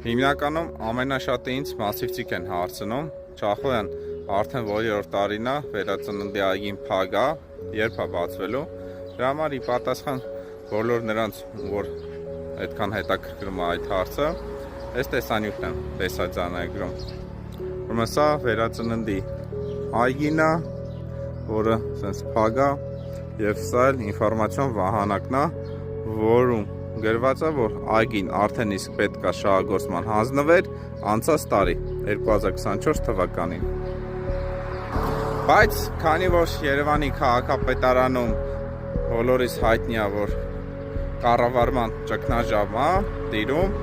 Հիմնականում ամենաշատը ինձ մասիվցիկ են հարցնում, Չախոյան արդեն որի-որ տարին է վերածննդի այգին փակ է, երբ է բացվելու։ Դրա համար ի պատասխան բոլոր նրանց, որ այդքան հետաքրքրում է այդ հարցը, այս տեսանյութն եմ տեսաձայնագրում։ Ուրեմն սա վերածննդի այգին է, որը սենց փակ է, եւ սա էլ ինֆորմացիոն վահանակն է, որում գրված է, որ այգին արդեն իսկ պետք է շահագործման հանձնվեր անցած տարի 2024 թվականին։ Բայց քանի որ Երևանի քաղաքապետարանում բոլորիս հայտնի է, որ կառավարման ճգնաժամ է տիրում,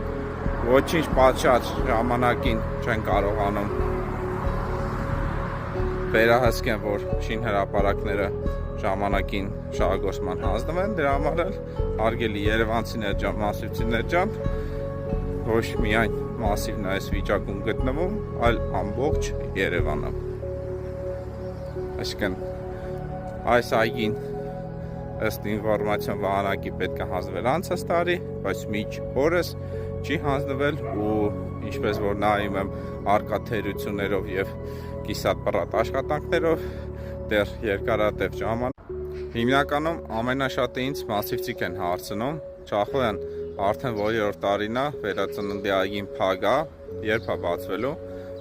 ոչինչ պատշաճ ժամանակին չեն կարողանում վերահսկեն, որ շինհրապարակները ժամանակին շահագործման հանձնվեն, դրա համար էլ հարգելի երևանցիներ ջան, մասիվցիներ ջան, ոչ միայն մասիվն է այս վիճակում գտնվում, այլ ամբողջ Երևանը։ Այսինքն այս այգին ըստ ինֆորմացիոն վահանակի պետք է հանձնվել անցած տարի, բայց մինչ օրս չի հանձնվել ու ինչպես որ նայում եմ արկա թերություններով եւ կիսատ-պռատ աշխատանքներով դեռ երկարատև ժամանակ։ Հիմնականում ամենաշատը ինձ մասիվցիկ են հարցնում, Չախոյան արդեն որի-որ տարին է վերածննդի այգին փակ է, երբ է բացվելու։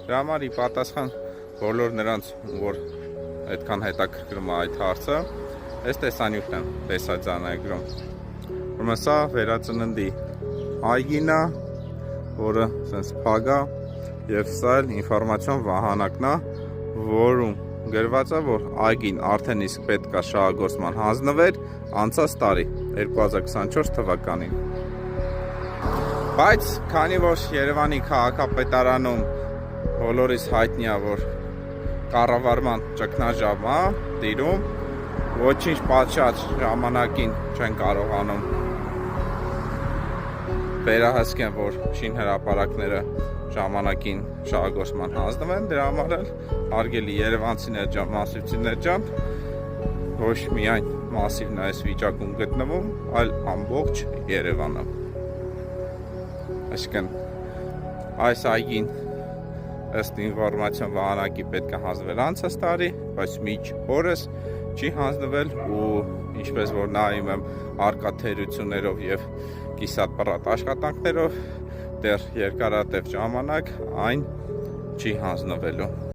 Դրա համար ի պատասխան բոլոր նրանց, որ այդքան հետաքրքրում է այդ հարցը, այս տեսանյութն եմ տեսաձայնագրում։ Ուրեմն սա վերածննդի այգին է, որը սենց փակ է, եւ սա էլ ինֆորմացիոն վահանակն է, որում գրված է, որ այգին արդեն իսկ պետք է շահագործման հանձնվեր անցած տարի 2024 թվականին։ Բայց քանի որ Երևանի քաղաքապետարանում բոլորիս հայտնի է, որ կառավարման ճգնաժամ է տիրում, ոչինչ պատշաճ ժամանակին չեն կարողանում վերահսկեն, որ շինհրապարակները ժամանակին շահագործման հանձնվեն, դրա համար էլ հարգելի երևանցիներ ջան, մասիվցիներ ջան, ոչ միայն մասիվն է այս վիճակում գտնվում, այլ ամբողջ Երևանը։ Այսինքն այս այգին ըստ ինֆորմացիոն վահանակի պետք է հանձնվել անցած տարի, բայց մինչ օրս չի հանձնվել ու ինչպես որ նայում եմ արկա թերություններով եւ կիսատ-պռատ աշխատանքներով դեռ երկարատև ժամանակ այն չի հանձնվելու։